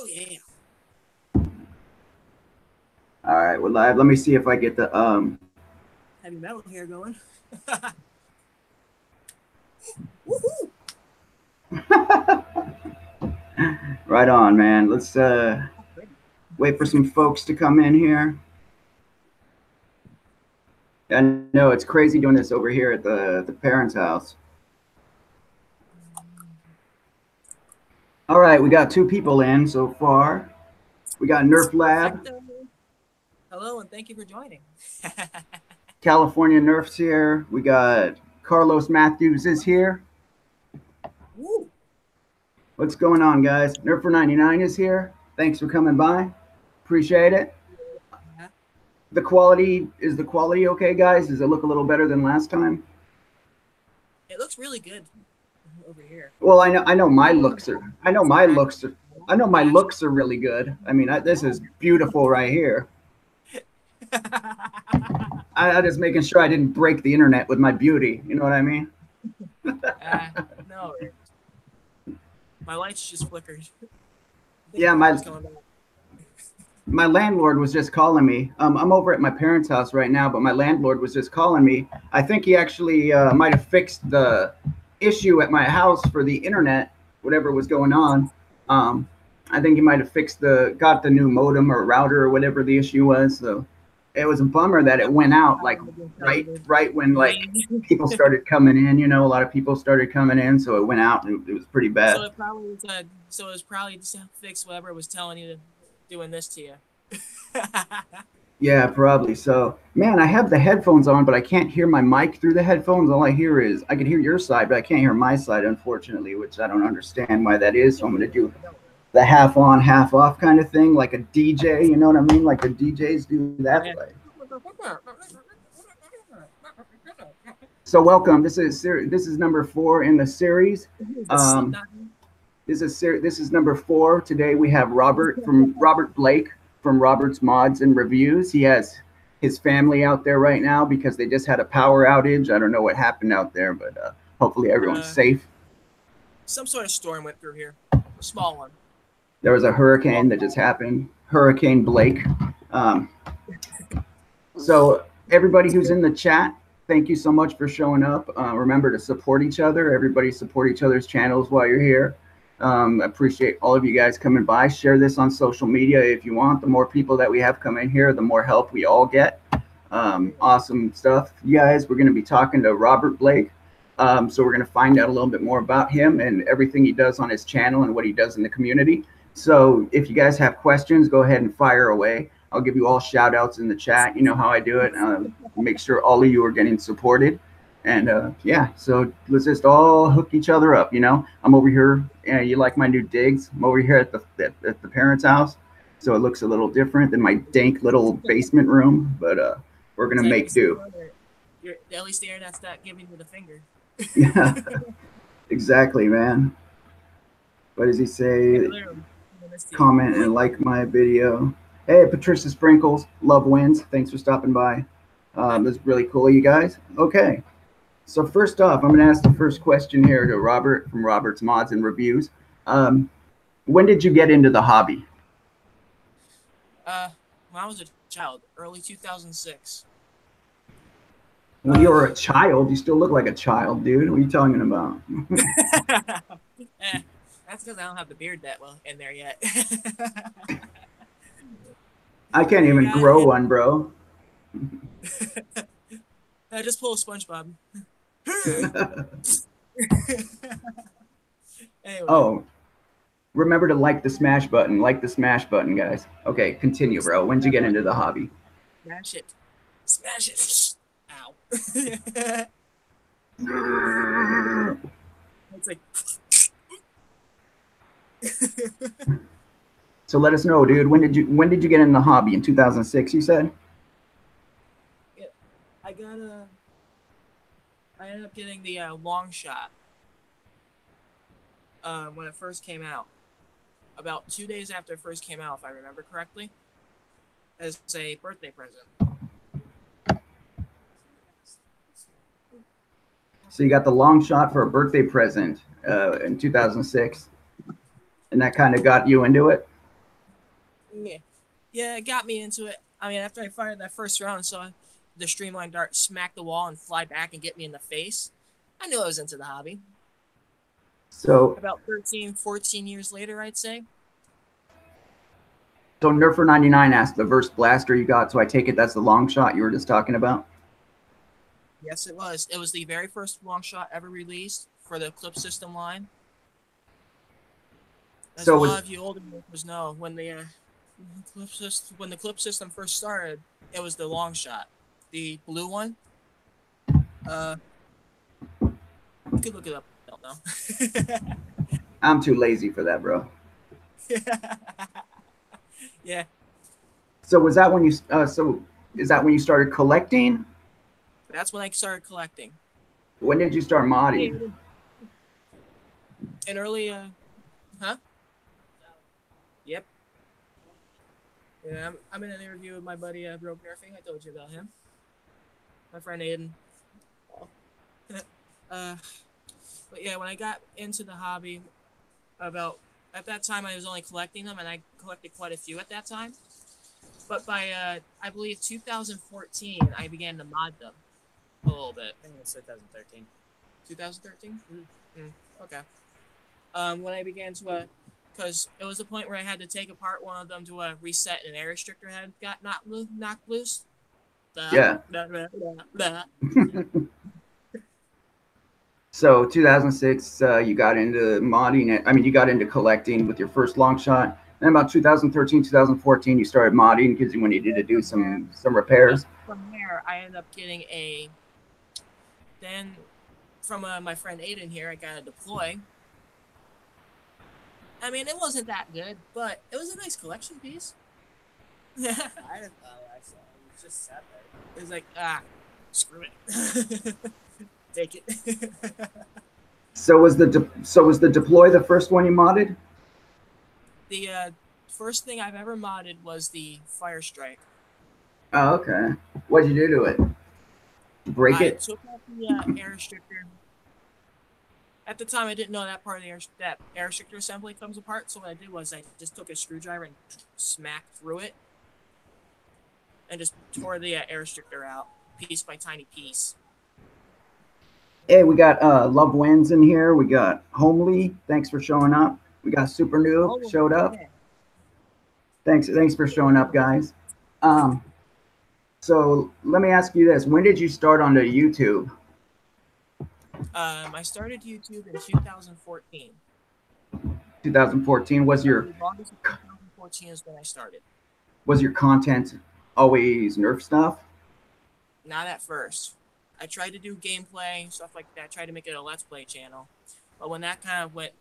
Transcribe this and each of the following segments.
Oh yeah. All right, we're live. Let me see if I get the Heavy metal here going. Woohoo! right on, man. Let's wait for some folks to come in here. I know it's crazy doing this over here at the parents' house. All right, we got 2 people in so far. We got Nerf Lab, Perfecto. Hello and thank you for joining. California Nerf's here. We got Carlos Matthews is here. Woo! What's going on, guys? Nerfer 99 is here. Thanks for coming by. Appreciate it. Yeah. The quality okay, guys? Does it look a little better than last time? It looks really good over here. Well, I know my Maybe looks are I know my looks are I know my flash. looks are really good. I mean, this is beautiful right here. I just making sure I didn't break the internet with my beauty. You know what I mean? No, my lights just flickered. I think Yeah, power's coming back. my landlord was just calling me. I'm over at my parents' house right now, but my landlord was just calling me. I think he actually might have fixed the issue at my house for the internet, whatever was going on. Um, I think he might have got the new modem or router or whatever the issue was. So it was a bummer that it Yep. went out like Probably been right cellular. right when like Ding. people started coming in. You know, a lot of people started coming in, so it went out. And it was pretty So bad. it probably was. So it was probably just to fix whatever it was telling you to doing this to you. Yeah, probably. So, man, I have the headphones on, but I can't hear my mic through the headphones. All I hear is I can hear your side, but I can't hear my side, unfortunately, which I don't understand why that is. So I'm going to do I don't know. the half on, half off kind of thing, like a DJ. You know what I mean? Like the DJs do Oh that yeah. way. So, welcome. This is number 4 in the series. Is this Um, Slipknot? this is number 4. Today we have Robert Blake from Robert's Mods and Reviews. He has his family out there right now because they just had a power outage. I don't know what happened out there, but hopefully everyone's Uh, safe. some sort of storm went through here. A small one. There was a Well, hurricane that just happened, Hurricane Blake. Um, so everybody who's in the chat, thank you so much for showing up. Remember to support each other. Everybody support each other's channels while you're here. I appreciate all of you guys coming by. Share this on social media if you want. The more people that we have come in here, the more help we all get. Awesome stuff, you guys. We're going to be talking to Robert Blake. So we're going to find out a little bit more about him and everything he does on his channel and what he does in the community. So if you guys have questions, go ahead and fire away. I'll give you all shout outs in the chat. You know how I do it. Make sure all of you are getting supported. And yeah, so let's just all hook each other up. You know, I'm over here. You like my new digs? I'm over here at the parents' house, so it looks a little different than my dank little basement room. But we're gonna it's like make do. you're at least the internet's not giving you the finger. Yeah, exactly, man. What does he Yeah, say? literally. Comment and like my video. Hey, Patricia Sprinkles, love wins. Thanks for stopping by. That's really cool, you guys. Okay. So first off, I'm going to ask the first question here to Robert from Robert's Mods and Reviews. When did you get into the hobby? When I was a child, early 2006. When you were a child, you still look like a child, dude. What are you talking about? eh, that's because I don't have the beard that well in there yet. I can't You even got grow it. one, bro. Just pull a SpongeBob. Anyway, Oh, remember to like the smash button. Like the smash button, guys. Okay, continue, bro. When did you that get into button. the hobby? Smash it. Smash it. Ow. It's like. So let us know, dude. When did you get in the hobby? In 2006, you said? Yeah, I got a. I ended up getting the long shot when it first came out. About 2 days after it first came out, if I remember correctly, as a birthday present. So you got the long shot for a birthday present in 2006, and that kind of got you into it. Yeah, yeah, it got me into it. I mean, after I fired that first round, saw the streamline dart smack the wall and fly back and get me in the face. I knew I was into the hobby. So, About 13, 14 years later, I'd say. so Nerfer 99 asked the verse blaster you got. So I take it that's the long shot you were just talking about. Yes, it was. It was the very first long shot ever released for the clip system line. As a So lot was of you older gamers know, when the clip system first started, it was the long shot, the blue one. Uh, you could look it up. I don't know. I'm too lazy for that, bro. Yeah, So was that when you? So is that when you started collecting? that's when I started collecting. When did you start modding? In early, huh? Yep. Yeah, I'm in an interview with my buddy Broke Nerfing. I told you about him. My friend Aiden. uh, but yeah, when I got into the hobby, about at that time I was only collecting them, and I collected quite a few at that time. But by I believe 2014, I began to mod them a little bit. I think it's 2013. 2013. Okay. When I began to because it was a point where I had to take apart one of them to reset an air restrictor had got knocked loose. Yeah. Blah, blah, blah, blah. So 2006, you got into modding it. I mean, you got into collecting with your first long shot. Then about 2013, 2014, you started modding because you needed to do some repairs. From there, I ended up getting a. Then, from my friend Aiden here, I got a deploy. I mean, it wasn't that good, but it was a nice collection piece. I didn't. I saw it. Was just sat there. It was like, screw it. Take it. So was the deploy the first one you modded? The first thing I've ever modded was the Fire Strike. Oh, okay. What'd you do to it? Break I it? took out the air restrictor. At the time, I didn't know that part of that air restrictor assembly comes apart. So what I did was I just took a screwdriver and smacked through it, and just tore the air restrictor out piece by tiny piece. Hey, we got Love Wins in here. We got Homely. Thanks for showing up. We got Super Noob showed up. Thanks for showing up, guys. So let me ask you this: when did you start onto YouTube? I started YouTube in 2014. 2014 was your August of 2014 is when I started. Was your content always Nerf stuff? Not at first. I tried to do gameplay, stuff like that. I tried to make it a Let's Play channel. But when that kind of went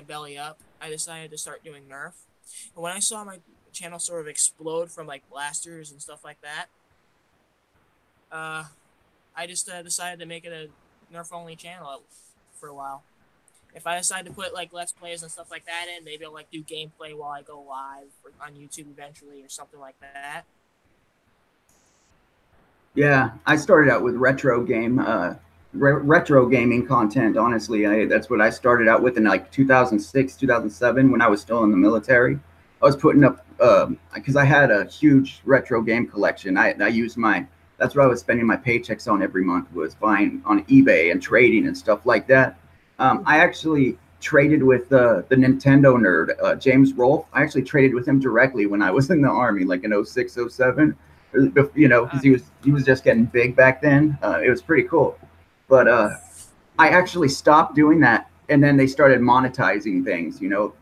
belly up, I decided to start doing Nerf. And when I saw my channel sort of explode from like blasters and stuff like that, I just decided to make it a Nerf-only channel for a while. If I decide to put like Let's Plays and stuff like that in, maybe I'll like do gameplay while I go live on YouTube eventually or something like that. Yeah, I started out with retro gaming content. Honestly, that's what I started out with in like 2006, 2007 when I was still in the military. I was putting up because I had a huge retro game collection. I used that's what I was spending my paychecks on every month, was buying on eBay and trading and stuff like that. I actually traded with the Nintendo nerd, James Rolfe. I actually traded with him directly when I was in the Army, like in 06, 07. Because he was just getting big back then. It was pretty cool. But I actually stopped doing that, and then they started monetizing things. You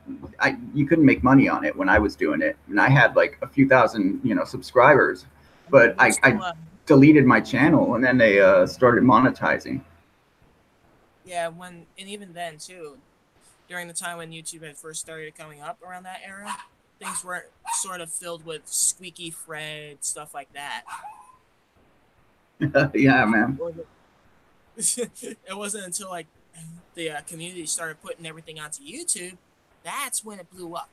couldn't make money on it when I was doing it, and I had like a few thousand subscribers. But I deleted my channel, and then they started monetizing. Yeah, and even then too, during the time when YouTube had first started coming up around that era, things weren't sort of filled with Squeaky Fred, stuff like that. Yeah, man. It wasn't until like the community started putting everything onto YouTube, that's when it blew up.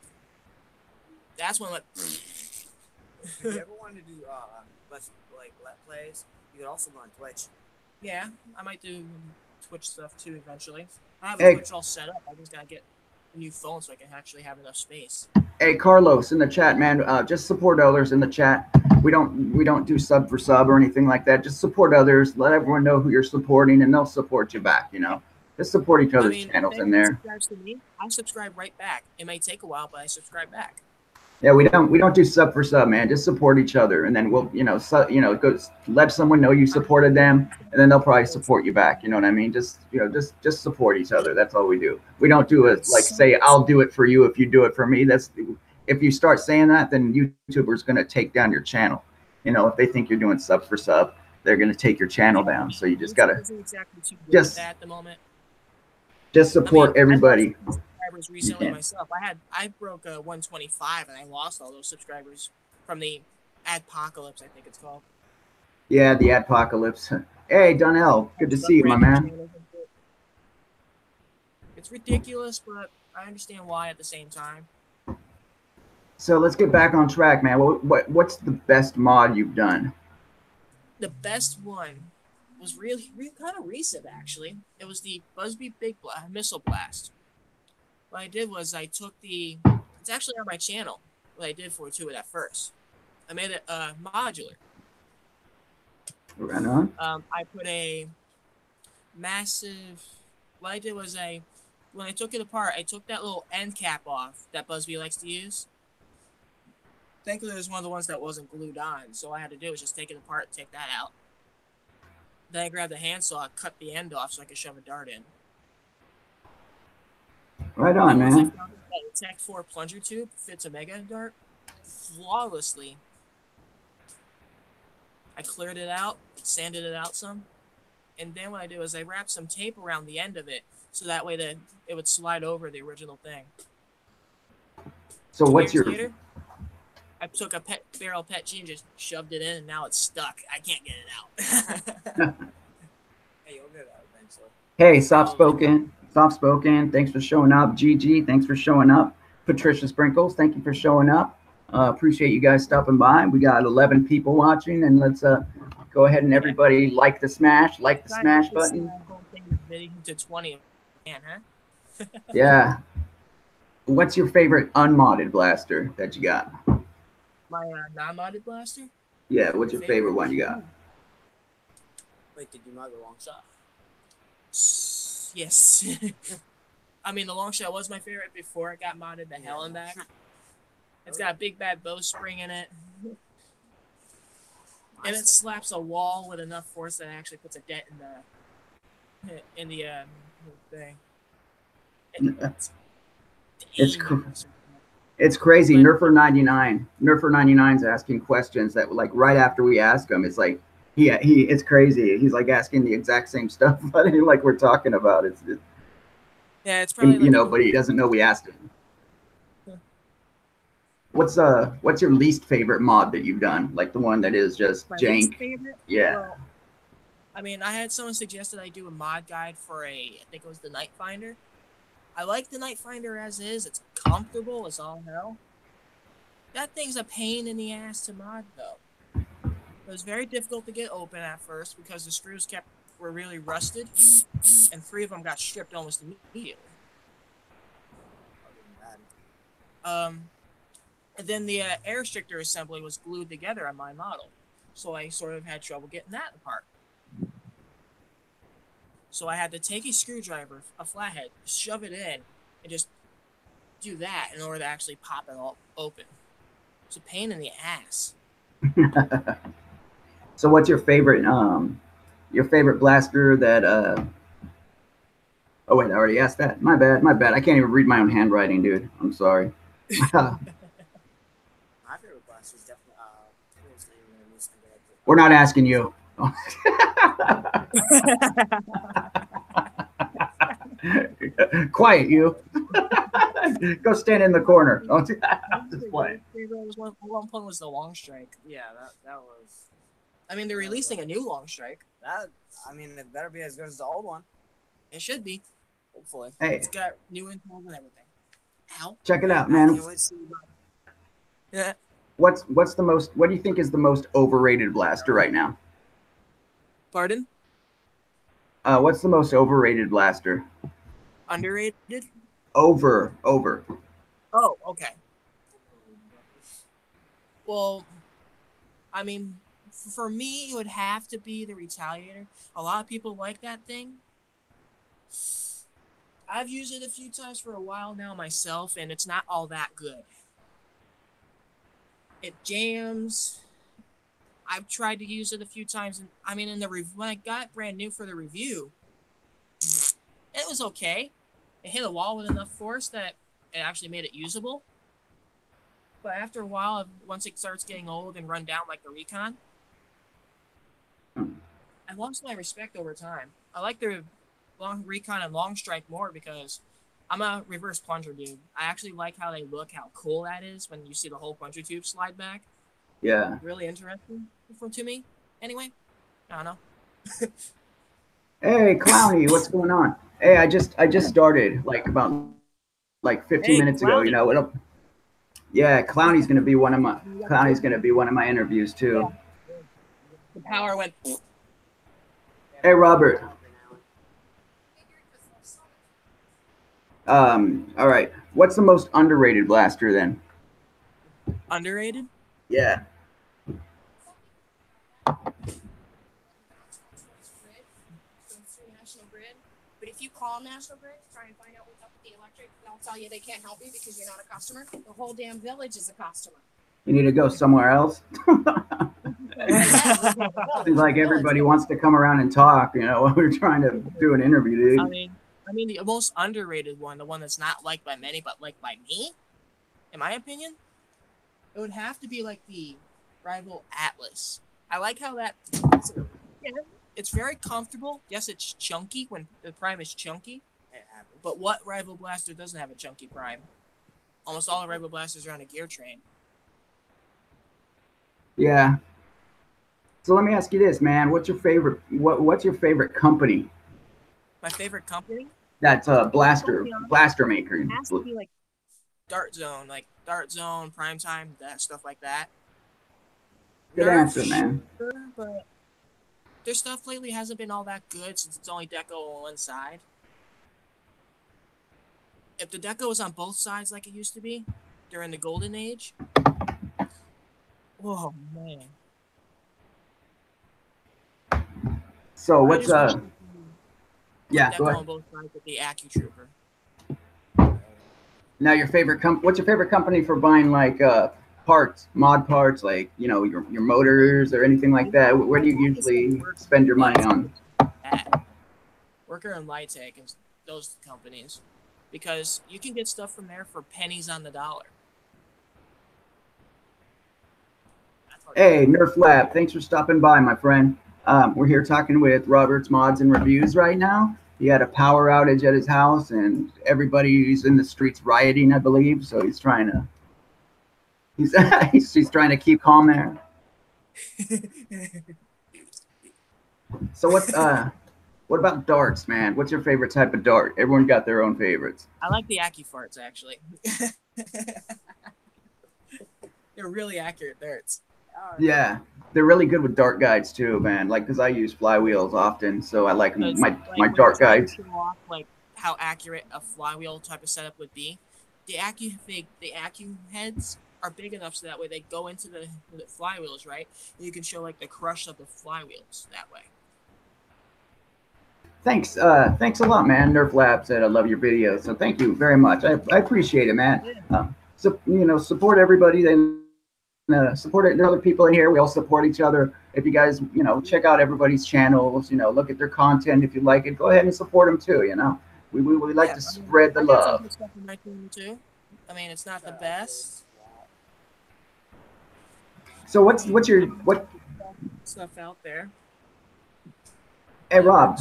That's when it went. If you ever wanted to do Let's Plays, you could also go on Twitch. Yeah, I might do Twitch stuff too eventually. I have a Twitch all set up. I just gotta get a new phone so I can actually have enough space. Hey, Carlos in the chat, man. Just support others in the chat. We don't do sub for sub or anything like that. Just support others. Let everyone know who you're supporting, and they'll support you back. You know, just support each other's channels in there. Subscribes to me, I subscribe right back. It may take a while, but I subscribe back. Yeah, we don't do sub for sub, man. Just support each other, and then we'll, go let someone know you supported them, and then they'll probably support you back. You know what I mean? Just support each other. That's all we do. We don't do it like say I'll do it for you if you do it for me. That's if you start saying that, then YouTuber's gonna take down your channel. You know, if they think you're doing sub for sub, they're gonna take your channel down. So you just gotta at the moment. Just support everybody. Subscribers recently myself. I broke 125 and I lost all those subscribers from the Adpocalypse, I think it's called. Yeah, the Adpocalypse. Hey, Donnell, good to see you, my man. It's ridiculous, but I understand why at the same time. So let's get back on track, man. What's the best mod you've done? The best one was really kind of recent, actually. It was the Busby Missile Blast. What I did was I took it's actually on my channel, what I did for it at first. I made it modular. Right on. I put a massive, what I did was when I took it apart, I took that little end cap off that Busby likes to use. Thankfully, it was one of the ones that wasn't glued on, so all I had to do was just take it apart, take that out. Then I grabbed a handsaw, cut the end off so I could shove a dart in. Right on, man. The Tech 4 plunger tube fits a mega dart flawlessly. I cleared it out, sanded it out some, and then what I did was I wrapped some tape around the end of it so that way it would slide over the original thing. So what's your... Later, I took a barrel PETG and just shoved it in, and now it's stuck. I can't get it out. Hey, you'll get it out eventually. Hey, soft spoken. Thanks for showing up. GG, thanks for showing up. Patricia Sprinkles, thank you for showing up. Appreciate you guys stopping by. We got 11 people watching, and let's go ahead and everybody like the smash button. To 20, huh? Yeah. What's your favorite unmodded blaster that you got? My non-modded blaster? Yeah, what's your favorite one you got? Wait, did you mod the long shot? Yes. I mean, the long shot was my favorite before it got modded the hell and back. It's got a big bad bowstring in it. And it slaps a wall with enough force that it actually puts a dent in the thing. It's crazy. Nerfer 99's asking questions that like right after we ask him, it's like it's crazy. He's like asking the exact same stuff, but like we're talking about it. Yeah, it's probably but he doesn't know we asked him. What's your least favorite mod that you've done? Like the one that is just jank? Yeah. Well, I mean, I had someone suggest that I do a mod guide for I think it was the Night Finder. I like the Night Finder as is. It's comfortable as all hell. That thing's a pain in the ass to mod, though. It was very difficult to get open at first because the screws were really rusted, and 3 of them got stripped almost immediately. And then the air restrictor assembly was glued together on my model, so I sort of had trouble getting that apart. So I had to take a screwdriver, a flathead, shove it in, and just do that in order to actually pop it all open. It's a pain in the ass. So what's your favorite blaster that oh wait, I already asked that. My bad. I can't even read my own handwriting, dude. I'm sorry. My favorite blaster is definitely We're not asking you. Quiet, you. Go stand in the corner. Just play. One point was the Long Strike. Yeah, that was. I mean, they're releasing a new Long Strike. It better be as good as the old one. It should be. Hopefully. Hey. It's got new info and everything. Ow. Check it out, man. Yeah. What do you think is the most overrated blaster right now? Pardon? What's the most overrated blaster? Underrated? Over. Oh, okay. Well, I mean, for me, it would have to be the Retaliator. A lot of people like that thing. I've used it a few times for a while now myself, and it's not all that good. It jams. I've tried to use it a few times, and I mean, when I got it brand new for the review, it was okay. It hit a wall with enough force that it actually made it usable. But after a while, once it starts getting old and run down like the Recon, I lost my respect over time. I like the long Recon and long strike more because I'm a reverse plunger dude. I actually like how they look, how cool that is when you see the whole plunger tube slide back. Yeah. Really interesting to me. Anyway, I don't know. Hey, Clowny, what's going on? Hey, I just started like about 15 minutes ago. Clowny. You know, yeah, Clowny's gonna be one of my interviews too. Yeah. The power went. Hey, Robert. All right. What's the most underrated blaster then? Underrated? Yeah. National Grid. But if you call National Grid, try and find out what's up with the electric, they'll tell you they can't help you because you're not a customer. The whole damn village is a customer. You need to go somewhere else. Seems like everybody wants to come around and talk, you know, while we're trying to do an interview, dude. I mean, the most underrated one, the one that's not liked by many, but liked by me, in my opinion, it would have to be like the Rival Atlas. I like how that, it's very comfortable. Yes, it's chunky when the Prime is chunky, but what Rival Blaster doesn't have a chunky Prime? Almost all the Rival Blasters are on a gear train. Yeah. So let me ask you this, man. What's your favorite company? My favorite company? That's a blaster maker. It has to be like Dart Zone, Primetime, that stuff like that. Good answer, man. Sure, but their stuff lately hasn't been all that good since it's only Deco on one side. If the Deco was on both sides like it used to be during the Golden Age, oh man. So what's yeah, go ahead. On both sides with the AccuTrooper. Now your favorite what's your favorite company for buying like parts, mod parts, like, you know, your motors or anything like that? Where do you usually spend your money on? Worker and Lightech and those companies, because you can get stuff from there for pennies on the dollar. Hey, Nerf Lab, thanks for stopping by, my friend. We're here talking with Robert's Mods and Reviews right now. He had a power outage at his house, and everybody's in the streets rioting, I believe. So he's trying to he's trying to keep calm there. So what about darts, man? What's your favorite type of dart? Everyone got their own favorites. I like the AccuFarts, actually. They're really accurate darts. Yeah, they're really good with dart guides too, man. Like, because I use flywheels often, so I like my dart guides. Show off, like how accurate a flywheel type of setup would be. The Accu heads are big enough so that way they go into the flywheels, right? And you can show like the crush of the flywheels that way. Thanks a lot, man. Nerf Lab said I love your videos, so thank you very much. I appreciate it, man. So, you know, support everybody. Then support the other people in here. We all support each other. If you guys, you know, check out everybody's channels, you know, look at their content. If you like it, go ahead and support them too. You know, we like to spread the love. I mean, it's not the best. So what's your stuff out there? Hey, Rob.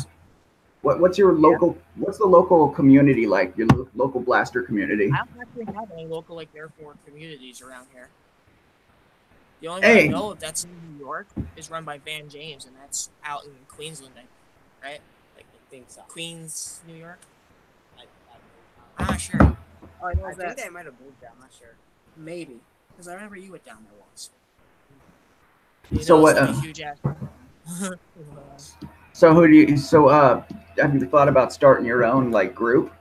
What's your local? What's the local community like? Your local blaster community? I don't actually have any local airport communities around here. The only one I know of that's in New York is run by Van James, and that's out in Queensland, right? Like, I think so. Queens, New York. I'm not sure. Oh, I think they might have moved there. I'm not sure. Maybe, because I remember you went down there once. So what? Huge ass. So who do you? So have you thought about starting your own like group?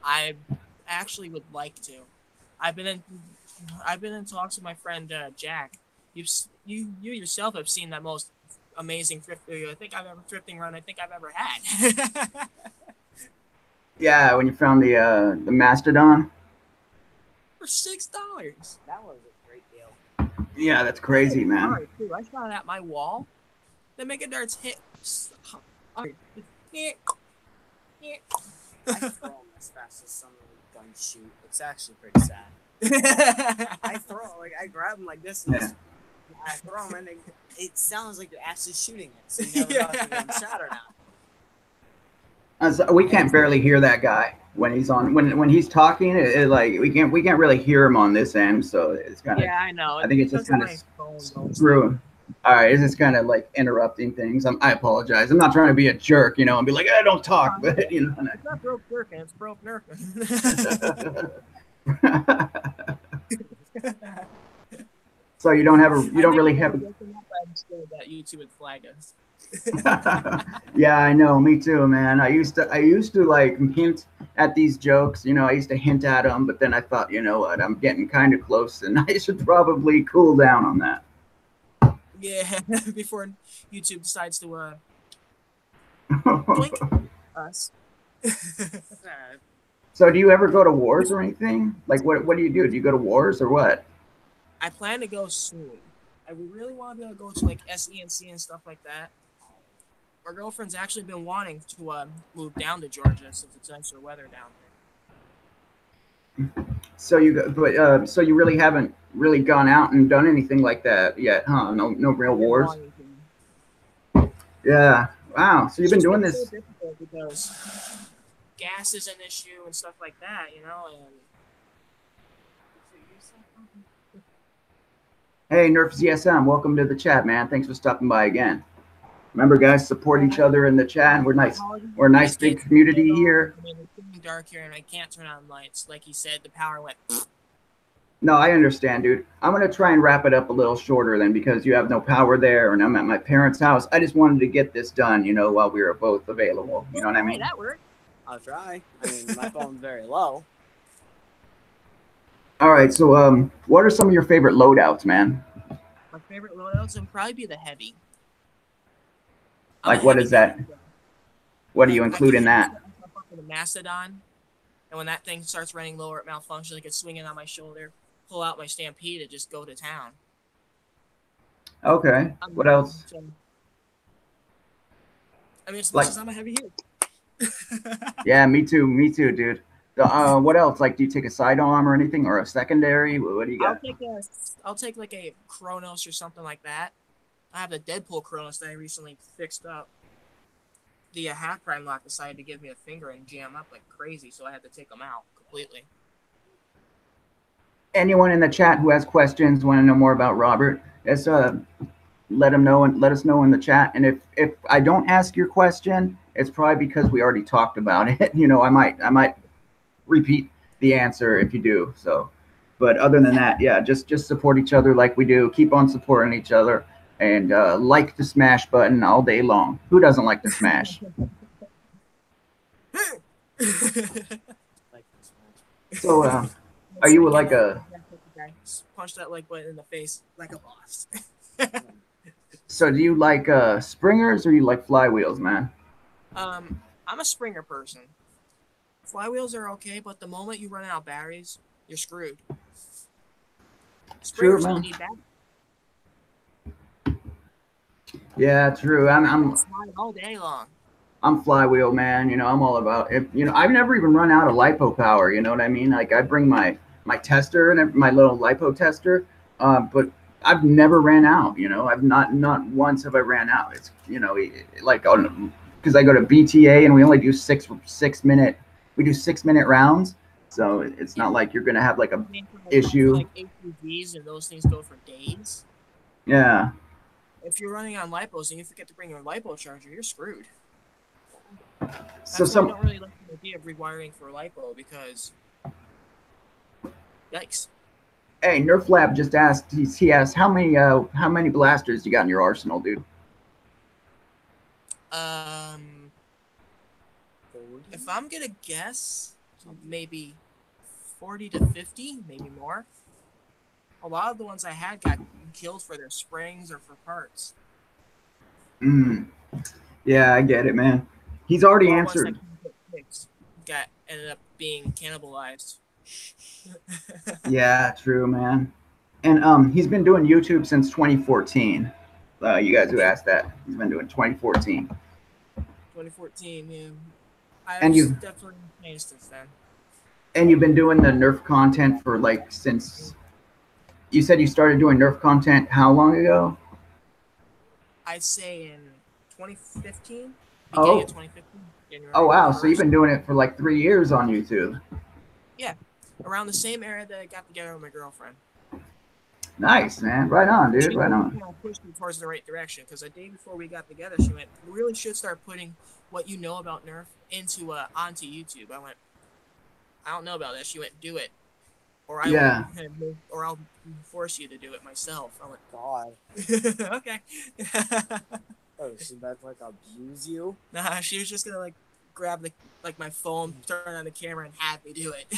I actually would like to. I've been in talks with my friend Jack. You yourself have seen that most amazing thrift video thrifting run I think I've ever had. Yeah, when you found the mastodon. For $6. That was a great deal. Yeah, that's crazy, man. Alright, too. I shot it at my wall. The Mega Darts hit. I throw them as fast as some of the guns shoot. It's actually pretty sad. I grab them like this and Yeah. I throw them and it sounds like you're actually shooting it. So you never know if you're getting shot or not. So we can't barely hear that guy when he's on when he's talking. Like we can't really hear him on this end, so it's kind of. Yeah, I know. I think it's just kind of screwing. All right, it's just kind of like interrupting things. I apologize. I'm not trying to be a jerk, you know, and be like, I don't talk, but you know. It's not broke jerking, it's broke nerfing. So you don't really have. I'm scared that YouTube would flag us. Yeah, I know. Me too, man. I used to like hint at these jokes. You know, I used to hint at them, but then I thought, you know what, I'm getting kind of close, and I should probably cool down on that. Yeah, before YouTube decides to blink us. So do you ever go to wars or anything? Like what do you do? Do you go to wars or what? I plan to go soon. I would really want to be able to go to like SENC and stuff like that. My girlfriend's actually been wanting to move down to Georgia since it's nicer weather down there. So so you really haven't really gone out and done anything like that yet, huh? No real wars. Yeah. Wow. So you've been doing this. So difficult because gas is an issue and stuff like that, you know. And hey, Nerf ZSM, welcome to the chat, man. Thanks for stopping by again. Remember, guys, support each other in the chat. And we're nice. We're a nice big community here. I mean, it's getting dark here, and I can't turn on lights. Like he said, the power went. No, I understand, dude. I'm gonna try and wrap it up a little shorter then, because you have no power there, and I'm at my parents' house. I just wanted to get this done, you know, while we were both available. You know what I mean? That worked. I'll try. I mean, my phone's very low. All right. So, what are some of your favorite loadouts, man? My favorite loadouts would probably be the heavy. Like, what is that? What do you include in that? The Mastodon, and when that thing starts running lower, it malfunctions. I could swing it on my shoulder, pull out my Stampede, and just go to town. Okay. What else? I mean, as much as I'm a heavy hitter. Yeah, me too. Me too, dude. What else? Like, do you take a sidearm or anything, or a secondary? What do you got? I'll take like a Kronos or something like that. I have the Deadpool Kronos that I recently fixed up. The half prime lock decided to give me a finger and jam up like crazy, so I had to take them out completely. Anyone in the chat who has questions, want to know more about Robert, just let them know and let us know in the chat. And if I don't ask your question, it's probably because we already talked about it. You know, I might repeat the answer if you do. So, but other than that, yeah, just support each other like we do. Keep on supporting each other, and like the smash button all day long. Who doesn't like the smash? So, are you like a? Punch that like button in the face like a boss. So do you like springers or you like flywheels, man? I'm a Springer person. Flywheels are okay, but the moment you run out of batteries, you're screwed. Springers True, man. don't need batteries. Yeah, true. I'm Slide all day long. I'm flywheel, man. You know, I'm all about it. You know, I've never even run out of lipo power. You know what I mean? Like, I bring my tester and my little lipo tester, but I've never ran out. You know, I've not once have I ran out. It's, you know, like, because I go to BTA and we only do 6 minute. We do 6 minute rounds, so it's not like you're gonna have like a issue. Like ATVs and those things go for days. Yeah. If you're running on lipos and you forget to bring your lipo charger, you're screwed. So I don't really like the idea of rewiring for lipo because, yikes. Hey, Nerf Lab just asked. He asked how many blasters you got in your arsenal, dude? If I'm gonna guess, maybe 40 to 50, maybe more. A lot of the ones I had got killed for their springs or for parts. Mm. Yeah, I get it, man. He's already Or ones that answered. couldn't get fixed ended up being cannibalized. Yeah, true, man. And he's been doing YouTube since 2014. You guys who asked that, he's been doing 2014. 2014, yeah. I've And you definitely changed since then. and you've been doing the Nerf content for like since you said you started doing Nerf content how long ago? I'd say in 2015, beginning Oh. of 2015, January. Oh wow, so you've 1st. been doing it for like 3 years on YouTube. Yeah, around the same era that I got together with my girlfriend. Nice, man. Right on, dude. She Right really on. kind of pushed me towards the right direction because the day before we got together, she went, "You really should start putting what you know about Nerf into onto YouTube." I went, "I don't know about that." She went, "Do it, or Yeah. or I'll force you to do it myself." I went, God. "Okay." Oh, she meant like abuse you? Nah, she was just gonna like grab my phone, turn on the camera, and have me do it.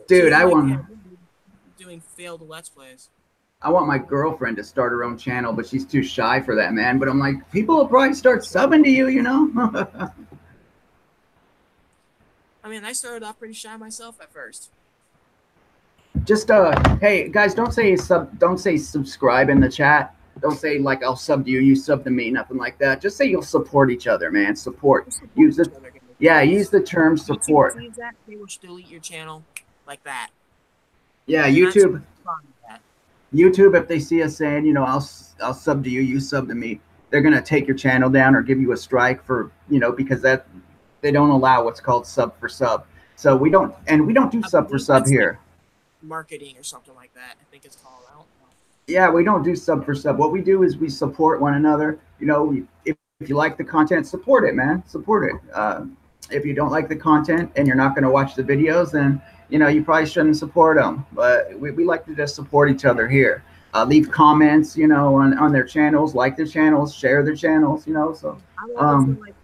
Dude, I like, want yeah, doing failed Let's Plays. my girlfriend to start her own channel, but she's too shy for that, man. But I'm like, people will probably start subbing to you, you know? I mean, I started off pretty shy myself at first. Just hey guys, don't say subscribe in the chat. Don't say like I'll sub to you, you sub to me, nothing like that. Just say you'll support each other, man. Support. Use the use the term support. YouTube sees that, they will delete your channel like that. Yeah, They're not YouTube. fond of that. YouTube, if they see us saying, you know, I'll sub to you, you sub to me, they're gonna take your channel down or give you a strike for, you know, because that they don't allow what's called sub for sub. So we don't do sub for sub here. Marketing or something like that, I think it's called out. Yeah, we don't do sub for sub. What we do is we support one another. You know, if you like the content, support it, man. Support it. If you don't like the content and you're not going to watch the videos, then, you know, you probably shouldn't support them. But we like to just support each other here. Leave comments, you know, on their channels, like their channels, share their channels, you know. So, like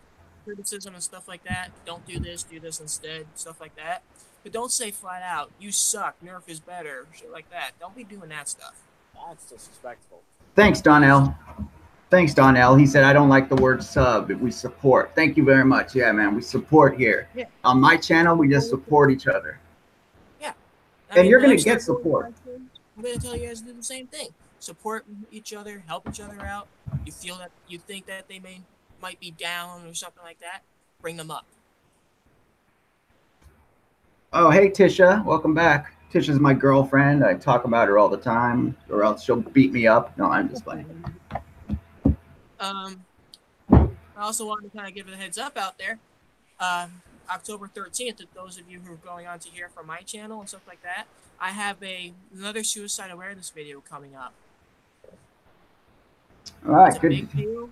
criticism and stuff like that. Don't do this instead, stuff like that. But don't say flat out, you suck, Nerf is better, shit like that. Don't be doing that stuff. That's disrespectful. Thanks, Donnell. Thanks, Donnell. He said, I don't like the word sub, we support. Thank you very much. Yeah, man, we support here. Yeah. On my channel, we just support each other. Yeah. And you're going to get support. I'm going to tell you guys to do the same thing. Support each other, help each other out. You feel that you think that they might be down or something like that, bring them up. Oh, hey, Tisha. Welcome back. Tisha's my girlfriend. I talk about her all the time, or else she'll beat me up. No, I'm just playing. I also wanted to kind of give it a heads up out there. October 13th, to those of you who are going on to hear from my channel and stuff like that, I have another suicide awareness video coming up. All right, it's a big deal.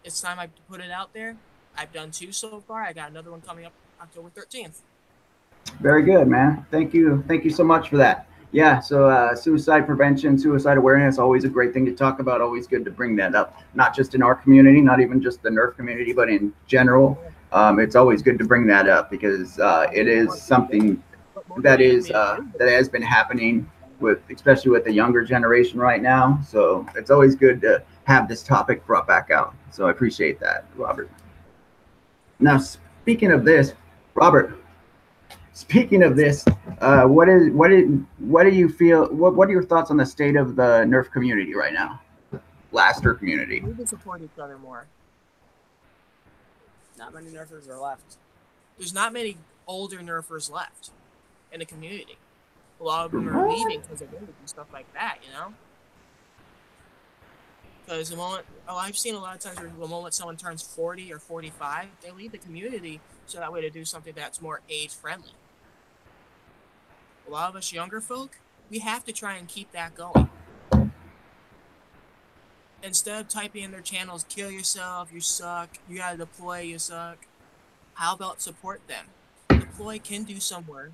It's time I put it out there. I've done 2 so far. I got another one coming up October 13th. Very good, man. Thank you. Thank you so much for that. Yeah, so suicide prevention, suicide awareness, always a great thing to talk about. Always good to bring that up, not just in our community, not even just the Nerf community, but in general. It's always good to bring that up because it is something that has been happening especially with the younger generation right now. So it's always good to have this topic brought back out. So I appreciate that, Robert. Now, speaking of this, Robert. Speaking of this, what do you feel? What are your thoughts on the state of the Nerf community right now? Blaster community. We need to support each other more. Not many Nerfers are left. There's not many older Nerfers left in the community. A lot of them are leaving because of age and stuff like that, you know? Because I've seen a lot of times where the moment someone turns 40 or 45, they leave the community so that way to do something that's more age-friendly. A lot of us younger folk, we have to try and keep that going. Instead of typing in their channels, kill yourself, you suck, you gotta deploy, you suck. How about support them? Deploy can do some work,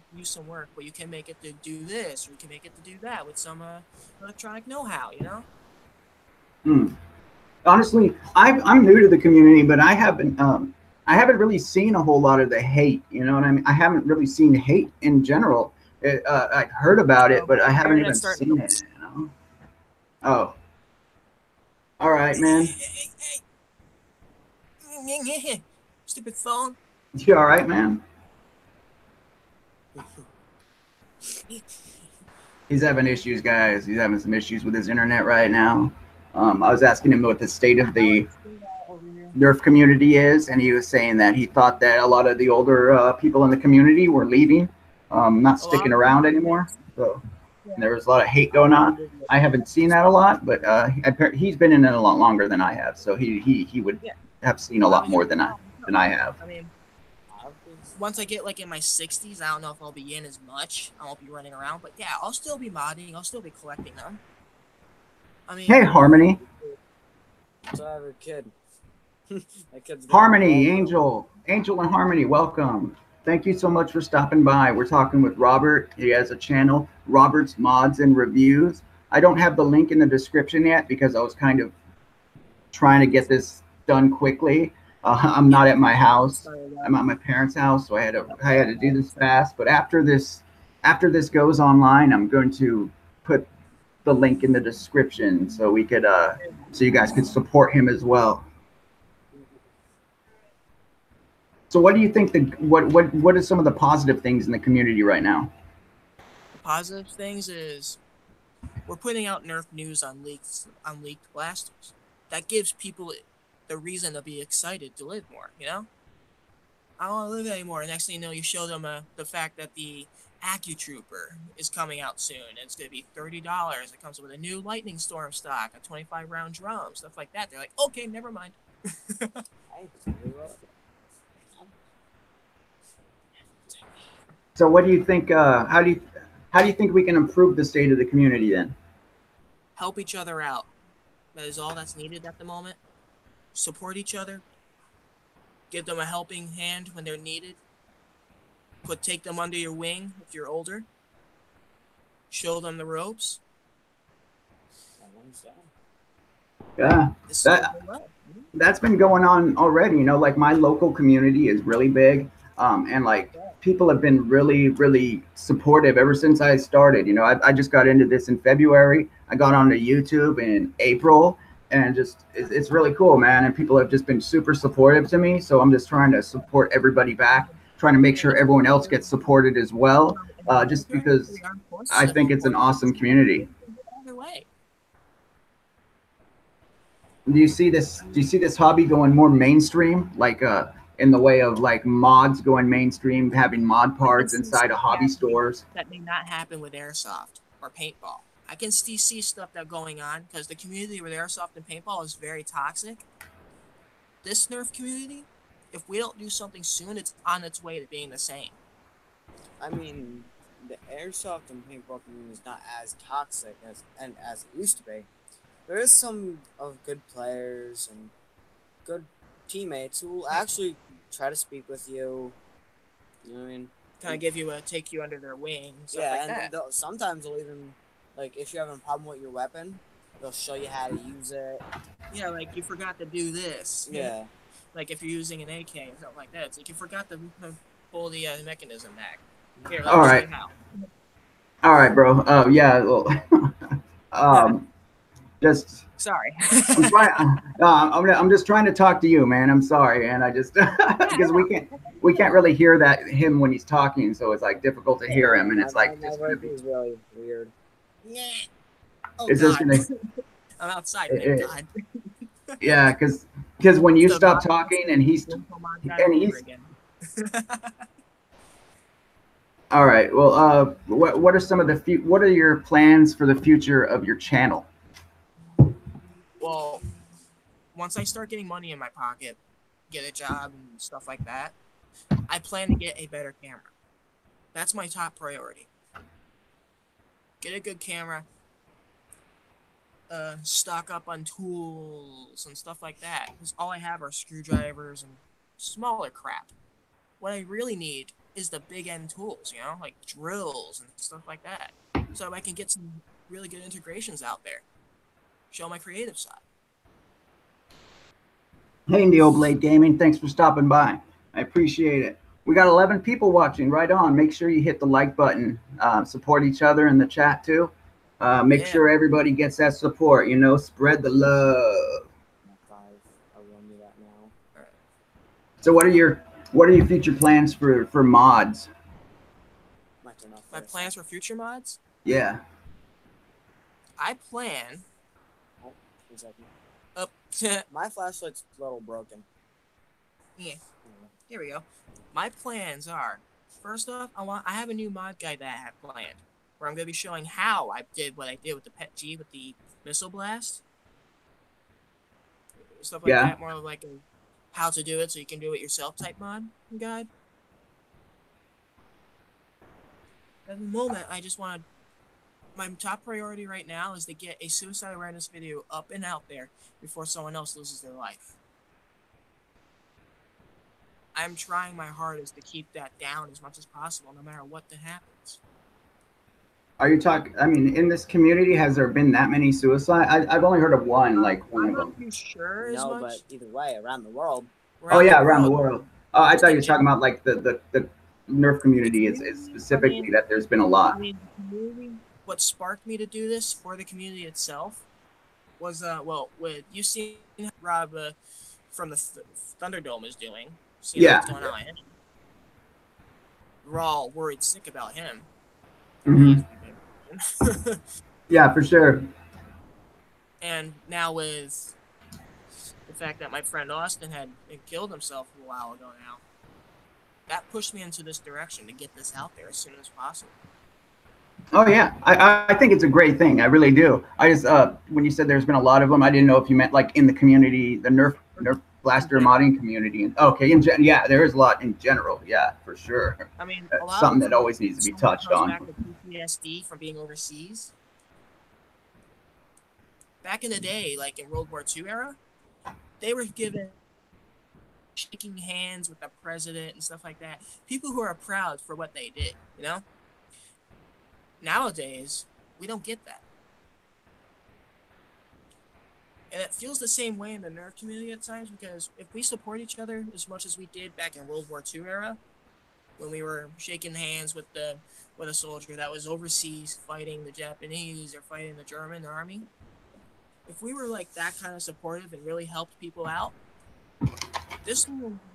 but you can make it to do this, or you can make it to do that with some electronic know-how, you know? Honestly, I'm new to the community, but I I haven't really seen a whole lot of the hate. You know what I mean? I haven't really seen hate in general. I've heard about it, but I haven't even seen it. You know? Oh, all right, man. Hey. Stupid phone. You all right, man? He's having issues, guys. He's having some issues with his internet right now. I was asking him what the state of the Nerf community is, and he was saying that he thought that a lot of the older people in the community were leaving, not sticking around anymore. So there was a lot of hate going on. I haven't seen that a lot, but he's been in it a lot longer than I have, so he would have seen a lot more than I have. I mean, once I get like in my 60s, I don't know if I'll be in as much. I won't be running around, but yeah, I'll still be modding. I'll still be collecting them. I mean, hey, Harmony. So I have a kid. That kid's Harmony, Angel and Harmony, welcome. Thank you so much for stopping by. We're talking with Robert. He has a channel, Robert's Mods and Reviews. I don't have the link in the description yet because I was kind of trying to get this done quickly. I'm not at my house. I'm at my parents' house, so I had to do this fast. But after this goes online, I'm going to put the link in the description so we could so you guys could support him as well. So what do you think what are some of the positive things in the community right now? Positive things is we're putting out Nerf news on leaked blasters. That gives people the reason to be excited to live more, you know? I don't want to live anymore. Next thing you know, you show them the fact that the AccuTrooper is coming out soon. And it's going to be $30. It comes with a new Lightning Storm stock, a 25-round drum, stuff like that. They're like, okay, never mind. So what do you think, how do you think we can improve the state of the community then? Help each other out. That is all that's needed at the moment. Support each other. Give them a helping hand when they're needed. Take them under your wing if you're older. Show them the ropes. Yeah, that's been going on already. You know, like my local community is really big, and like people have been really, really supportive ever since I started. You know, I just got into this in February. I got onto YouTube in April. And just, it's really cool, man. And people have just been super supportive to me. So I'm just trying to support everybody back, trying to make sure everyone else gets supported as well, just because I think it's an awesome community. Do you see this hobby going more mainstream, like in the way of like mods going mainstream, having mod parts inside of hobby stores? That may not happen with airsoft or paintball. I can still see stuff that's going on because the community with airsoft and paintball is very toxic. This Nerf community, if we don't do something soon, it's on its way to being the same. I mean, the airsoft and paintball community is not as toxic as it used to be. There is some of good players and good teammates who will actually try to speak with you. You know what I mean? Kind of take you under their wing. Stuff like and that. Sometimes they'll even, like, if you're having a problem with your weapon, they'll show you how to use it. Yeah, like, you forgot to do this. Yeah. Like, if you're using an AK or something like that, it's like you forgot to pull the mechanism back. Here, all right. All right, bro. Yeah. Well, just. Sorry. I'm just trying to talk to you, man. I'm sorry, and I just because we can't really hear him when he's talking, so it's like difficult to hear him, and it's like my work is really weird. Yeah. Oh, it's just gonna. I'm outside. God. Yeah, because when you stop talking and he's. All right. Well, what are some of the what are your plans for the future of your channel? Well, once I start getting money in my pocket, get a job and stuff like that, I plan to get a better camera. That's my top priority. Get a good camera. Stock up on tools and stuff like that. Because all I have are screwdrivers and smaller crap. What I really need is the big end tools, you know, like drills and stuff like that. So I can get some really good integrations out there. Show my creative side. Hey, Neo Blade Gaming, thanks for stopping by. I appreciate it. We got 11 people watching. Right on. Make sure you hit the like button. Support each other in the chat too. Make Yeah. sure everybody gets that support. You know, spread the love. 5. I will do that now. All right. So, what are your future plans for mods? Might turn off My for a plans for future mods? Yeah. I plan sec. 2 seconds. up to My flashlight's a little broken. yeah. Here we go. My plans are, first off, I have a new mod guide that I have planned, where I'm going to be showing how I did what I did with the Pet G with the missile blast, stuff like Yeah. that. More of like a how to do it so you can do it yourself type mod guide. At the moment, I just want to. My top priority right now is to get a suicide awareness video up and out there before someone else loses their life. I'm trying my hardest to keep that down as much as possible, no matter what that happens. Are you talking? I mean, in this community, has there been that many suicide? I've only heard of one, like one I'm of them. not too sure as No, much. but either way, around the world. Oh yeah, around the world. Oh, I Just thought you in were talking about like the Nerf community is specifically I mean, that there's been a lot. I mean, the community, what sparked me to do this for the community itself was, well, what you seen Rob from the Thunderdome is doing. See Yeah. what's going on. We're all worried sick about him. Mhm. Yeah, for sure. And now with the fact that my friend Austin had killed himself a while ago now, that pushed me into this direction to get this out there as soon as possible. Oh yeah, I think it's a great thing. I really do. I just when you said there's been a lot of them, I didn't know if you meant like in the community, the Nerf blaster modding community. Okay, yeah, there is a lot in general. Yeah, for sure. I mean, a That's lot something of that always needs to be touched on. Back to PTSD from being overseas. Back in the day, like in World War II era, they were given shaking hands with the president and stuff like that. People who are proud for what they did, you know? Nowadays, we don't get that. And it feels the same way in the Nerf community at times, because if we support each other as much as we did back in World War II era, when we were shaking hands with a soldier that was overseas fighting the Japanese or fighting the German army, if we were like that kind of supportive and really helped people out, this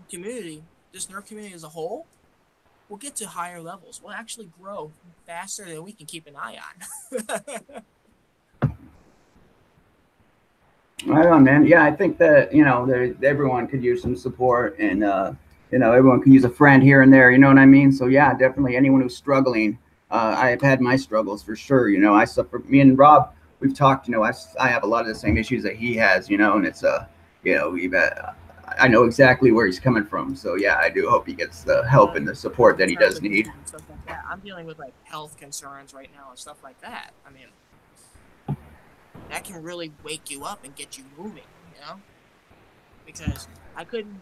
community, this Nerf community as a whole, will get to higher levels. We'll actually grow faster than we can keep an eye on. Right on, man. Yeah, I think that everyone could use some support, and everyone could use a friend here and there. You know what I mean? So yeah, definitely anyone who's struggling. I've had my struggles for sure. I suffer. Me and Rob, we've talked. I have a lot of the same issues that he has. And it's I know exactly where he's coming from. So yeah, I do hope he gets the help and the support that he does need. Stuff like that. I'm dealing with like health concerns right now and stuff like that. I mean, that can really wake you up and get you moving, because I couldn't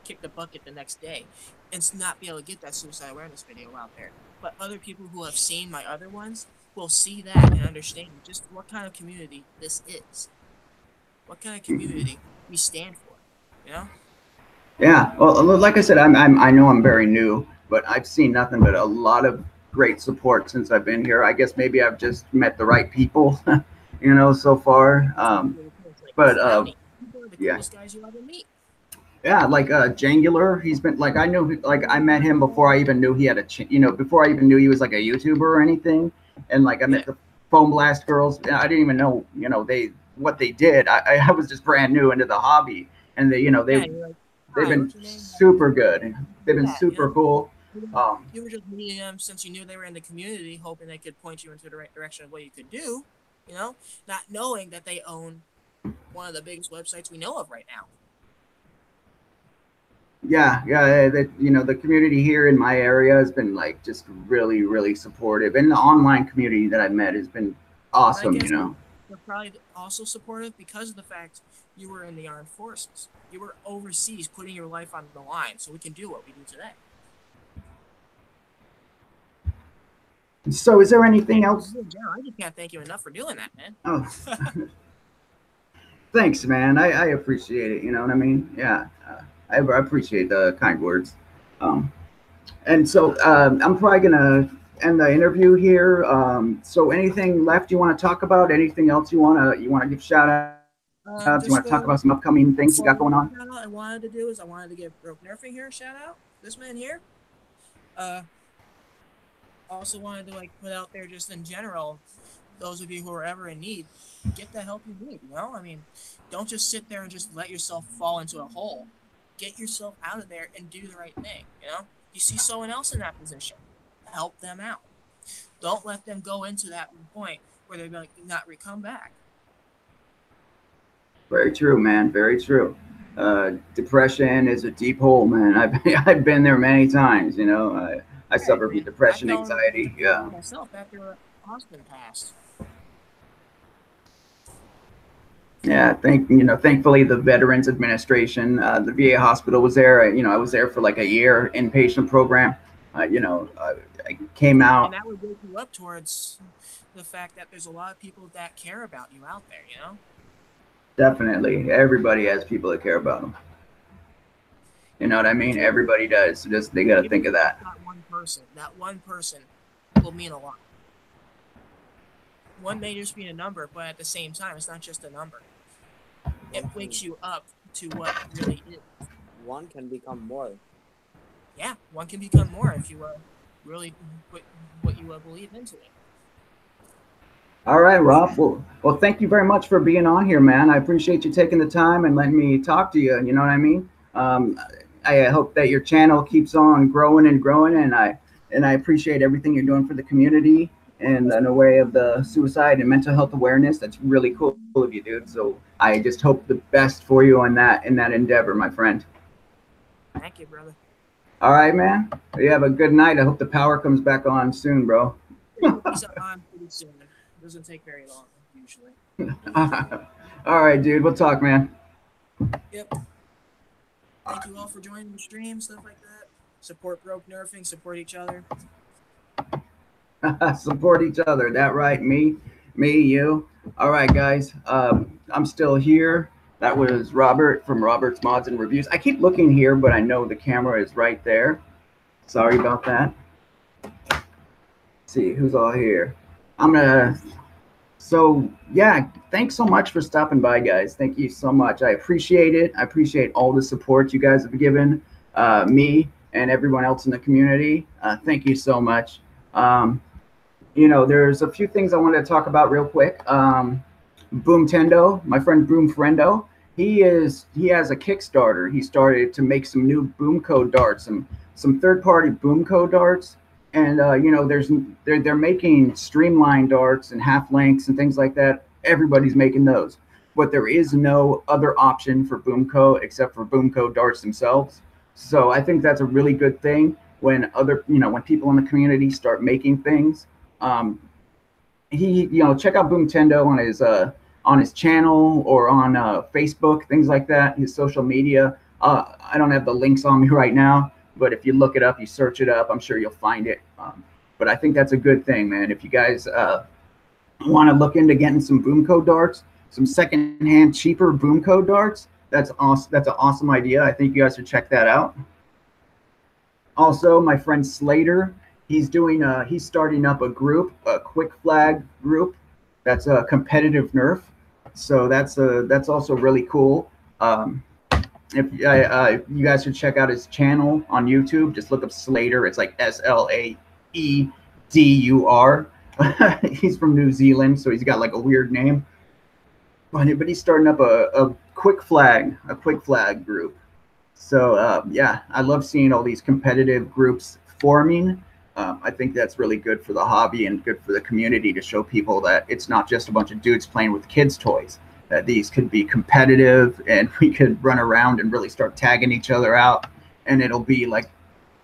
kick the bucket the next day and not be able to get that suicide awareness video out there. But other people who have seen my other ones will see that and understand just what kind of community this is, what kind of community we stand for. Yeah, well, like I said, I know I'm very new, but I've seen nothing but a lot of great support since I've been here. I guess maybe I've just met the right people, so far. But yeah. Guys you ever meet. Yeah, like Jangular, he's been like I met him before I even knew he had before I even knew he was like a YouTuber or anything, and like I met the Foam Blast girls. I didn't even know what they did. I was just brand new into the hobby, and they've been super good. They've been super cool. You were just meeting them since you knew they were in the community, hoping they could point you into the right direction of what you could do, not knowing that they own one of the biggest websites we know of right now. Yeah, the community here in my area has been like just really, really supportive, and the online community that I've met has been awesome. They're probably also supportive because of the fact you were in the armed forces. You were overseas, putting your life on the line, so we can do what we do today. So, is there anything else? I just can't thank you enough for doing that, man. Oh, thanks, man. I appreciate it. You know what I mean? Yeah. I appreciate the kind words. And so I'm probably gonna end the interview here. So anything left you want to talk about? Anything else you wanna give shout outs? You want to talk about Just some upcoming things you got going on? shout out I wanted to do is I wanted to give Broke Nerfing here a shout out. This man here. Uh, also wanted to like put out there just in general, those of you who are ever in need, get the help you need. You know, I mean, don't just sit there and just let yourself fall into a hole. Get yourself out of there and do the right thing. You know, you see someone else in that position, help them out. Don't let them go into that point where they're going to not come back. Very true, man. Very true. Depression is a deep hole, man. I've been there many times. You know, I suffer from depression, anxiety. Yeah. Myself after a husband passed. Yeah, thankfully the Veterans Administration, the VA hospital was there. I was there for like a year inpatient program. I came out. And that would wake you up towards the fact that there's a lot of people that care about you out there, you know? Definitely. Everybody has people that care about them. You know what I mean? Everybody does. Just they got to think of that. That one person will mean a lot. One may just be a number, but at the same time, it's not just a number. It wakes you up to what really is. One can become more. Yeah, one can become more if you really put what you believe into it. All right, Rob. Well, thank you very much for being on here, man. I appreciate you taking the time and letting me talk to you. You know what I mean? I hope that your channel keeps on growing and growing, and I appreciate everything you're doing for the community and in a way of the suicide and mental health awareness. That's really cool of you, dude. So I just hope the best for you on that endeavor, my friend. Thank you, brother. All right, man. You have a good night. I hope the power comes back on soon, bro. It's on pretty soon. It doesn't take very long, usually. All right, dude. We'll talk, man. Yep. Thank you all for joining the stream, stuff like that. Support Broke Nerfing, support each other. Support each other. That right? Me, you. All right, guys. I'm still here. That was Robert from Robert's Mods and Reviews. I keep looking here, but I know the camera is right there. Sorry about that. Let's see who's all here. So yeah, thanks so much for stopping by, guys. Thank you so much. I appreciate it. I appreciate all the support you guys have given me and everyone else in the community. Thank you so much. There's a few things I wanted to talk about real quick. Boomtendo, my friend Boom Friendo, he has a Kickstarter. He started to make some new Boomco darts, some third-party Boomco darts, and they're making streamlined darts and half lengths and things like that. Everybody's making those, but there is no other option for Boomco except for Boomco darts themselves. So I think that's a really good thing when when people in the community start making things. Check out Boomtendo on his channel or on Facebook, things like that, his social media. I don't have the links on me right now, but if you look it up, you search it up, I'm sure you'll find it. But I think that's a good thing, man. If you guys want to look into getting some Boomco darts, some secondhand, cheaper Boomco darts, that's awesome. That's an awesome idea. I think you guys should check that out. Also, my friend Slater, he's starting up a group, a quick flag group. That's a competitive Nerf. So that's also really cool. If you guys should check out his channel on YouTube, just look up Slater. It's like Slaedur. He's from New Zealand, so he's got like a weird name. But he's starting up a quick flag group. So yeah, I love seeing all these competitive groups forming. I think that's really good for the hobby and good for the community to show people that it's not just a bunch of dudes playing with kids' toys, that these could be competitive and we could run around and really start tagging each other out, and it'll be like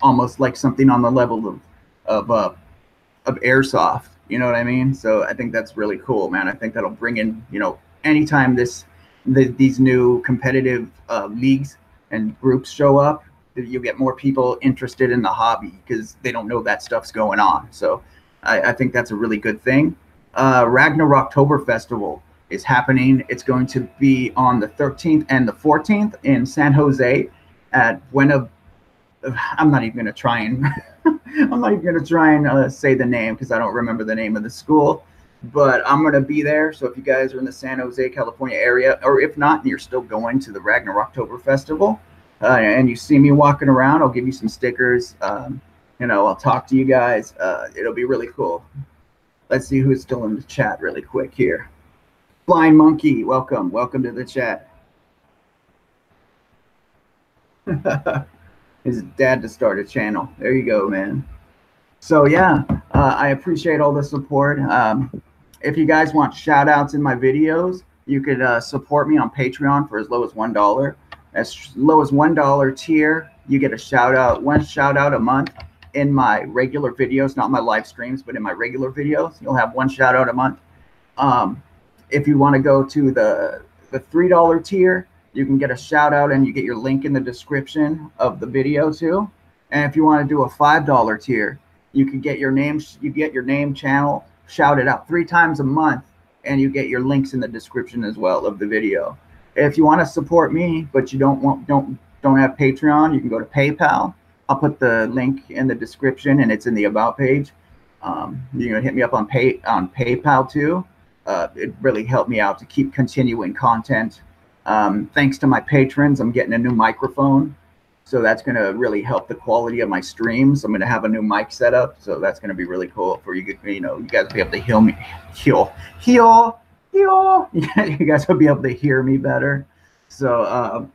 almost like something on the level of airsoft. You know what I mean? So I think that's really cool, man. I think that'll bring in, anytime these new competitive leagues and groups show up, you get more people interested in the hobby because they don't know that stuff's going on. So I think that's a really good thing. Ragnaroktober Festival is happening. It's going to be on the 13th and the 14th in San Jose. at Buena. I'm not even gonna try and I'm not even gonna try and say the name because I don't remember the name of the school. But I'm gonna be there. So if you guys are in the San Jose, California area, or if not, and you're still going to the Ragnar Rocktober Festival, and you see me walking around, I'll give you some stickers. You know, I'll talk to you guys. It'll be really cool. Let's see who's still in the chat really quick here. Flying Monkey, welcome. Welcome to the chat. His dad to start a channel. There you go, man. So yeah, I appreciate all the support. If you guys want shout outs in my videos, you could support me on Patreon for as low as $1. As low as $1 tier, you get a shout out, one shout out a month in my regular videos, not my live streams, but in my regular videos. You'll have one shout out a month. If you want to go to the $3 tier, you can get a shout out and you get your link in the description of the video too. And if you want to do a $5 tier, you can get your name, channel shouted out 3 times a month, and you get your links in the description as well of the video. If you want to support me, but you don't have Patreon, you can go to PayPal. I'll put the link in the description and it's in the about page. You can hit me up on PayPal too. It really helped me out to keep continuing content. Thanks to my patrons, I'm getting a new microphone. So that's going to really help the quality of my streams. I'm going to have a new mic set up. So that's going to be really cool for you. You know, you guys will be able to you guys will be able to hear me better. So,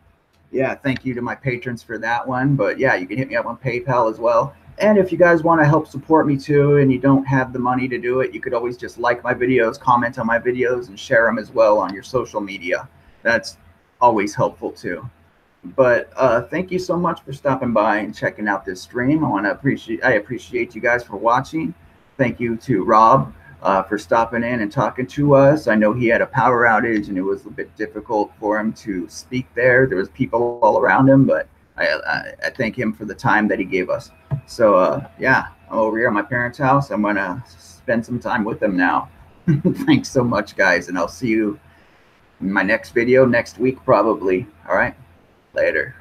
yeah, thank you to my patrons for that one. But yeah, you can hit me up on PayPal as well. And if you guys want to help support me too, and you don't have the money to do it, you could always just like my videos, comment on my videos, and share them as well on your social media. That's always helpful too. But thank you so much for stopping by and checking out this stream. I appreciate you guys for watching. Thank you to Rob for stopping in and talking to us. I know he had a power outage and it was a bit difficult for him to speak there. There was people all around him, but I thank him for the time that he gave us. So yeah, I'm over here at my parents' house. I'm gonna spend some time with them now. Thanks so much, guys, and I'll see you in my next video next week probably. All right, later.